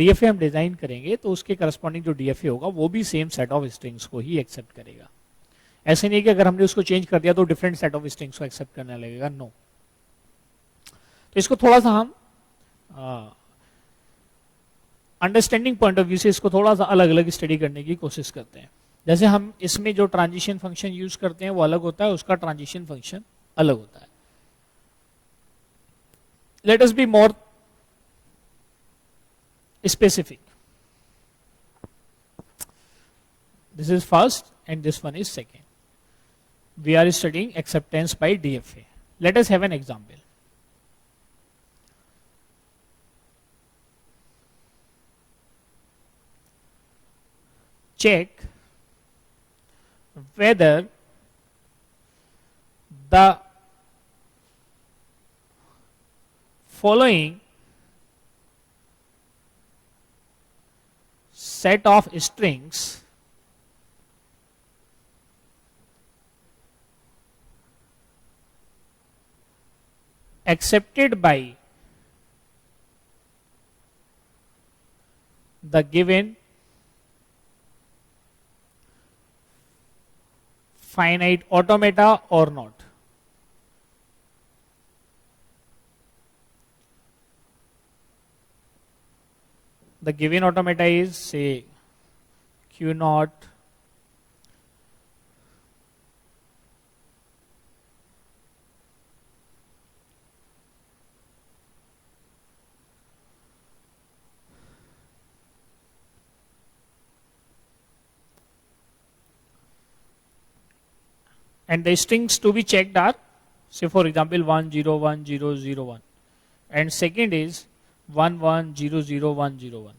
DFA हम डिजाइन करेंगे तो उसके करस्पॉन्डिंग जो DFA होगा वो भी सेम सेट ऑफ स्ट्रिंग्स को ही एक्सेप्ट करेगा. ऐसे नहीं कि अगर हमने उसको चेंज कर दिया तो डिफरेंट सेट ऑफ स्ट्रिंग्स को एक्सेप्ट करने लगेगा, नो. तो इसको थोड़ा सा हम अंडरस्टैंडिंग पॉइंट ऑफ व्यू से इसको थोड़ा सा अलग अलग स्टडी करने की कोशिश करते हैं. जैसे हम इसमें जो ट्रांजिशन फंक्शन यूज करते हैं वो अलग होता है, उसका ट्रांजिशन फंक्शन अलग होता है. Let us be more specific. This is first and this one is second. We are studying acceptance by DFA. Let us have an example. Check whether the following set of strings accepted by the given finite automata or not. The given automata is say Q naught and the strings to be checked are, say for example, 101001, and second is 1100101.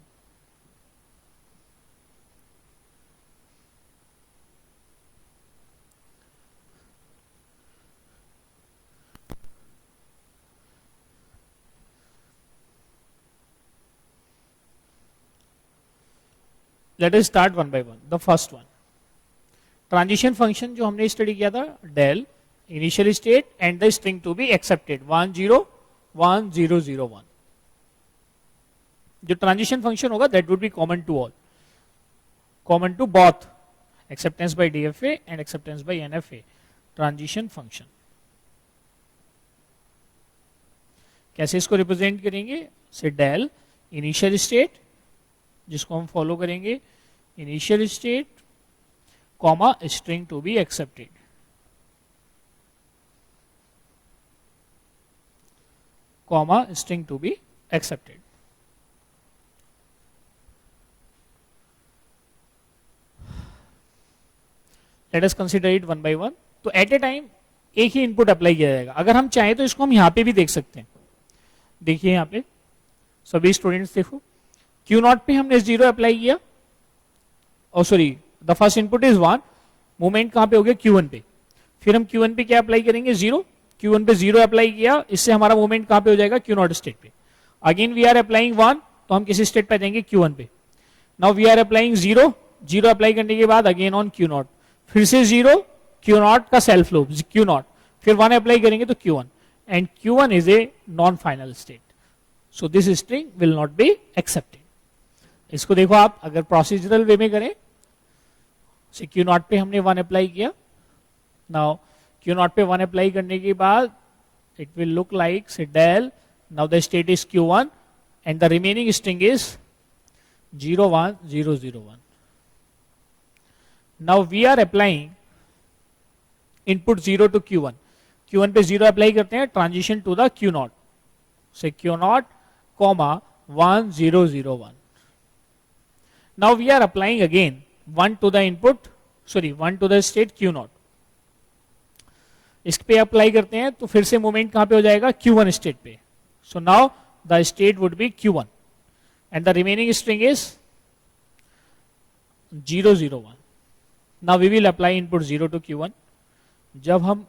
Let us start one by one. The first one, transition function जो हमने study किया था, del initial state and the string to be accepted 101001. जो transition function होगा that would be common to all, common to both acceptance by DFA and acceptance by NFA. Transition function कैसे इसको represent करेंगे, से del initial state जिसको हम follow करेंगे, initial state comma string to be accepted, comma string to be accepted. Let us consider it one by one. तो eight ए time एक ही input apply किया जाएगा. अगर हम चाहें तो इसको हम यहां पे भी देख सकते हैं. देखिए यहां पे सभी स्टूडेंट्स देखो, Q0 पे हमने 0 अप्लाई किया, और sorry the first input is 1, movement कहां पे हो गया, Q1 पे. फिर हम Q1 पे क्या अप्लाई करेंगे, 0. Q1 पे 0 अप्लाई किया, इससे हमारा मूवमेंट कहां पे हो जाएगा, Q0 स्टेट पे. अगेन वी आर अप्लाइंग 1, तो हम किसी स्टेट पे जाएंगे, Q1 पे. Now we are applying 0, 0 apply करने के बाद अगेन ऑन Q0, फिर से 0, Q0 का सेल्फ लूप Q0, फिर 1 अप्लाई करेंगे तो Q1, and Q1 is a non final state, so this string will not be accepted. इसको देखो आप अगर प्रोसीजरल वे में करें, से Q0 पे हमने 1 अप्लाई किया. नाउ Q0 पे 1 अप्लाई करने के बाद it will look like say del, now the state is Q1 and the remaining string is 01001. Now we are applying input 0 to Q1. Q1 पे 0 अप्लाई करते हैं, ट्रांजिशन टू द Q0, से Q0 comma 1001. Now we are applying again 1 to the input, sorry 1 to the state Q0. इस पे apply करते हैं तो फिर से मूवमेंट कहां पे हो जाएगा, Q1 स्टेट पे. So now the state would be Q1 and the remaining string is 001. Now we will apply input 0 to Q1. जब हम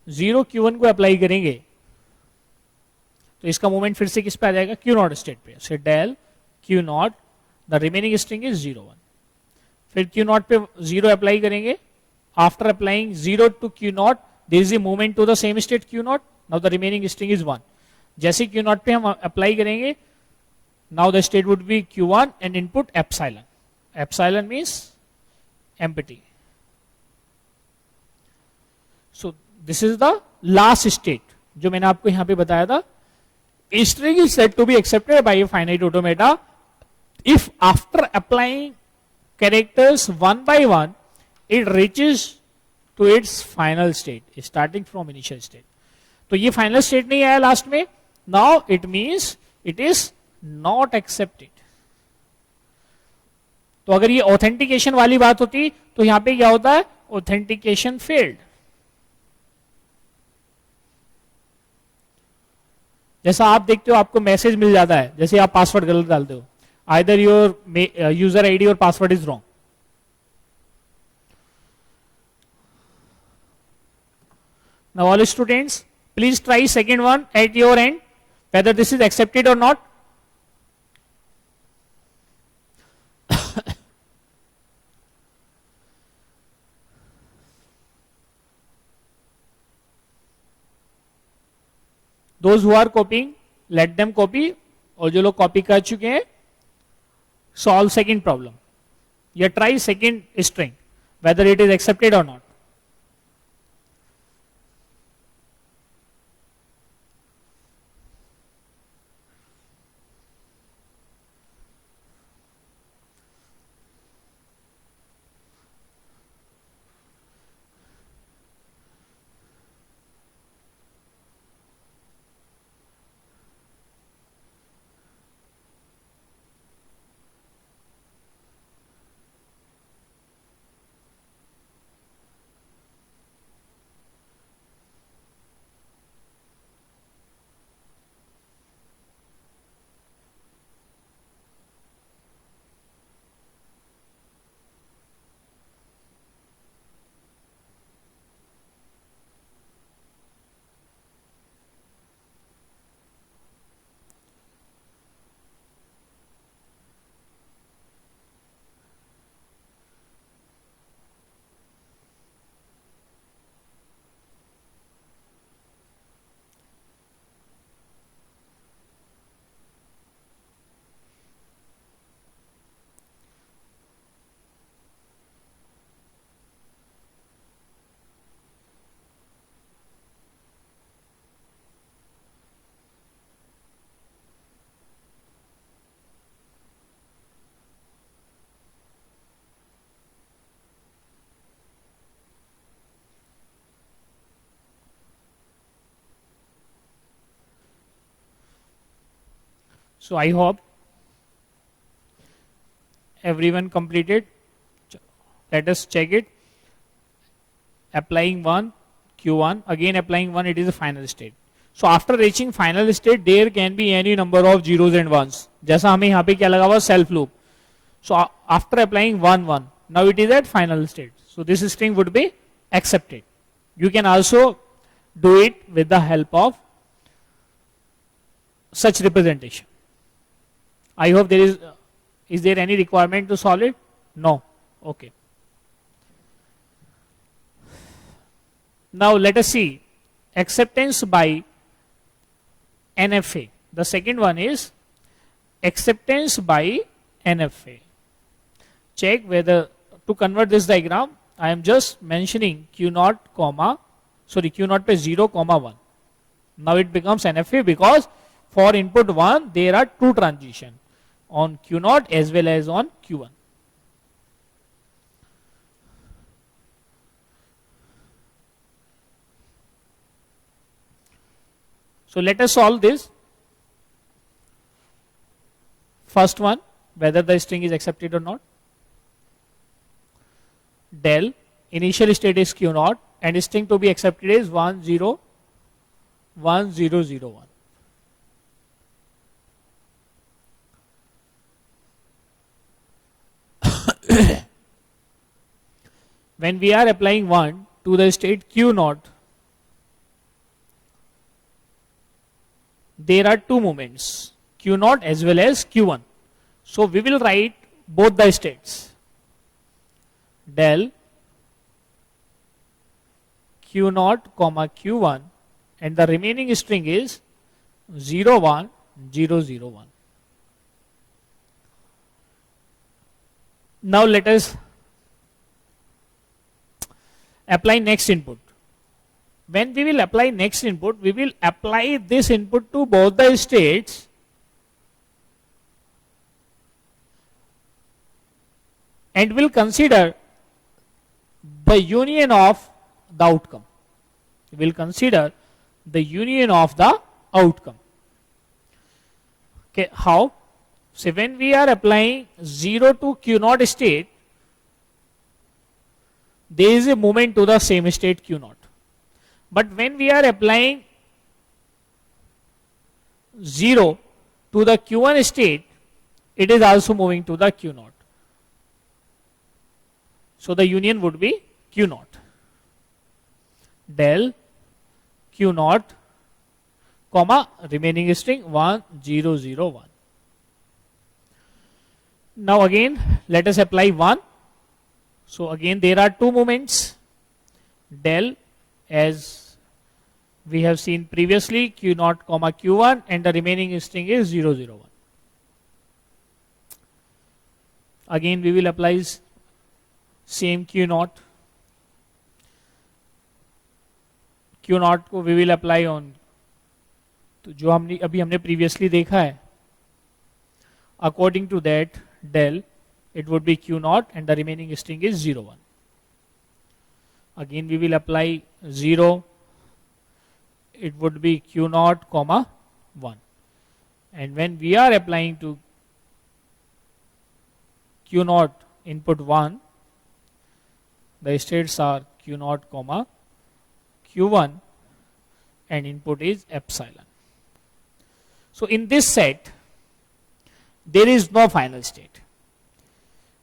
0 Q1 को अप्लाई करेंगे तो इसका मूवमेंट फिर से किस पे आ जाएगा, Q0 स्टेट पे. So del Q0, the remaining string is 01. फिर Q0 पे 0 अप्लाई करेंगे. After applying 0 to Q0 there is a movement to the same state Q0. Now the remaining string is 1. जैसे Q0 पे हम अप्लाई करेंगे, now the state would be Q1 and input epsilon. Epsilon means empty. So this is the last state जो मैंने आपको यहां पे बताया था. A string is said to be accepted by a finite automata if after applying characters one by one it reaches to its final state starting from initial state. तो ये final state नहीं आया लास्ट में, now it means it is not accepted. तो अगर ये authentication वाली बात होती तो यहां पे क्या होता है, ऑथेंटिकेशन फेल्ड. जैसा आप देखते हो आपको मैसेज मिल जाता है, जैसे आप पासवर्ड गलत डालते हो, आइदर योर यूजर आईडी और password is wrong. Now all students, please try second one at your end, whether this is accepted or not. Those who are copying, let them copy. और जो लोग copy कर चुके हैं, solve second problem. या try second string, whether it is accepted or not. So I hope everyone completed. Let us check it. Applying 1, Q1, again applying 1, it is a final state. So after reaching final state, there can be any number of zeros and ones. जैसा हमें यहाँ पे क्या लगा हुआ self loop. So after applying 1, 1, now it is at final state. So this string would be accepted. You can also do it with the help of such representation. I hope there is there any requirement to solve it? No. Okay. Now let us see acceptance by NFA. The second one is acceptance by NFA. Check whether to convert this diagram, I am just mentioning Q0 comma, sorry Q0 पे 0 comma 1. Now it becomes NFA because for input 1 there are two transitions on Q0 as well as on Q1. So let us solve this. First one, whether the string is accepted or not. Del initial state is Q0 and string to be accepted is 1 0 1 0 0 1. When we are applying 1 to the state Q0, there are two moments, Q0 as well as Q1. So we will write both the states. Del Q0 comma Q1 and the remaining string is 0 1 0 0 1. Now let us apply next input. When we will apply next input, we will apply this input to both the states and will consider the union of the outcome. We will consider the union of the outcome. Okay, how? So when we are applying 0 to Q0 state, there is a movement to the same state Q0. But when we are applying 0 to the Q1 state, it is also moving to the Q0. So the union would be Q0. Del Q0 comma remaining string 1 0 0 1. Now again let us apply 1. So again there are two moments. Del as we have seen previously Q0 comma Q1 and the remaining string is 0 0 1. Again we will apply same Q0. Q0 को we will apply on तो जो हमने अभी हमने previously देखा है. According to that del it would be Q0 and the remaining string is 0 1. Again we will apply 0, it would be Q0 comma 1. And when we are applying to Q0 input 1, the states are Q0 comma Q1 and input is epsilon. So in this set there is no final state.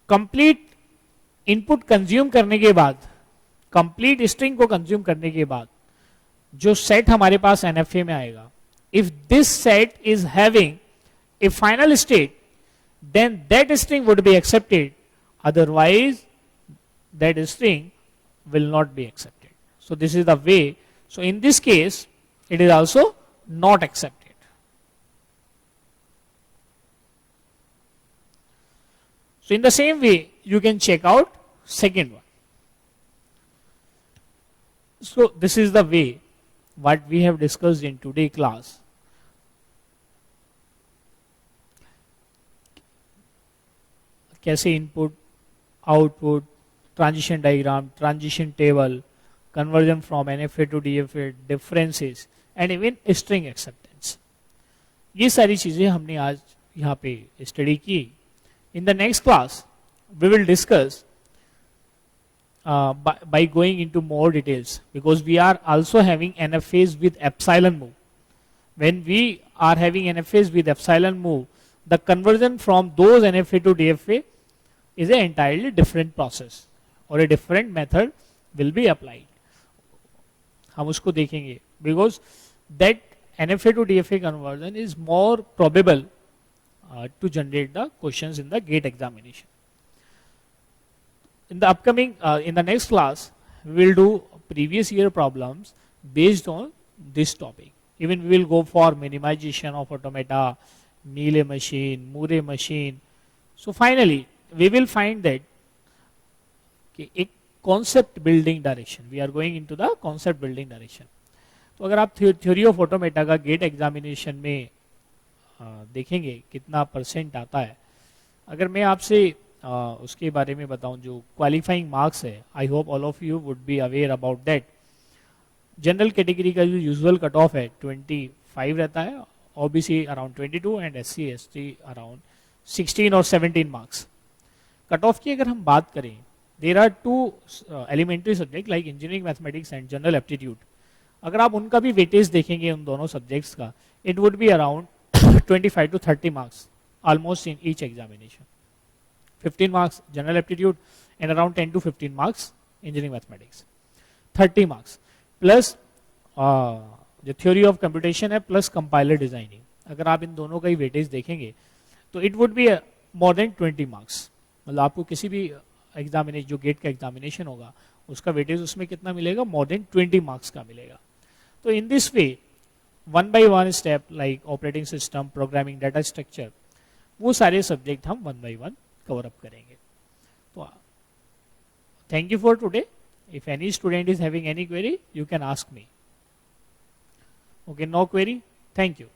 Complete input consume करने के बाद, complete string को consume करने के बाद जो set हमारे पास NFA में आएगा, if this set is having a final state, then that string would be accepted, otherwise that string will not be accepted. So this is the way. So in this case it is also not accepted. So in the same way you can check out second one. So this is the way what we have discussed in today's class. कैसे input, output, transition diagram, transition table, conversion from NFA to DFA, differences and even string acceptance. ये सारी चीजें हमने आज यहाँ पे study की. In the next class we will discuss by going into more details, because we are also having NFAs with epsilon move. When we are having NFAs with epsilon move, the conversion from those NFA to DFA is an entirely different process or a different method will be applied. हम उसको देखेंगे, because that NFA to DFA conversion is more probable to generate the questions in the GATE examination. In the upcoming, in the next class, we will do previous year problems based on this topic. Even we will go for minimization of automata, Mealy machine, Murray machine. So finally, we will find that a concept building direction. We are going into the concept building direction. तो अगर आप theory of automata का gate examination में देखेंगे कितना percent आता है, अगर मैं आपसे उसके बारे में बताऊं, जो क्वालिफाइंग मार्क्स है, I hope all of you would be aware about that. General category का जो यूजुअल कट ऑफ है 25 रहता है, OBC around 22 and SC ST around 16 और 17 मार्क्स. कट ऑफ की अगर हम बात करें, there are two elementary subject like engineering mathematics and general aptitude. अगर आप उनका भी वेटेज देखेंगे उन दोनों सब्जेक्ट्स का, it would be around 25 to 30 marks almost in each examination. 15 marks general aptitude and around 10 to 15 marks engineering mathematics. 30 marks plus जो theory of computation है plus compiler designing. अगर आप इन दोनों का ही वेटेज देखेंगे तो it would be more than 20 marks. मतलब आपको किसी भी एग्जामिनेशन, जो गेट का एग्जामिनेशन होगा, उसका वेटेज उसमें कितना मिलेगा, मोर देन 20 मार्क्स का मिलेगा. तो in this way one by one step like operating system, programming, data structure, वो सारे सब्जेक्ट हम one by one cover up करेंगे. तो thank you for today. If any student is having any query, you can ask me. Okay, no query. Thank you.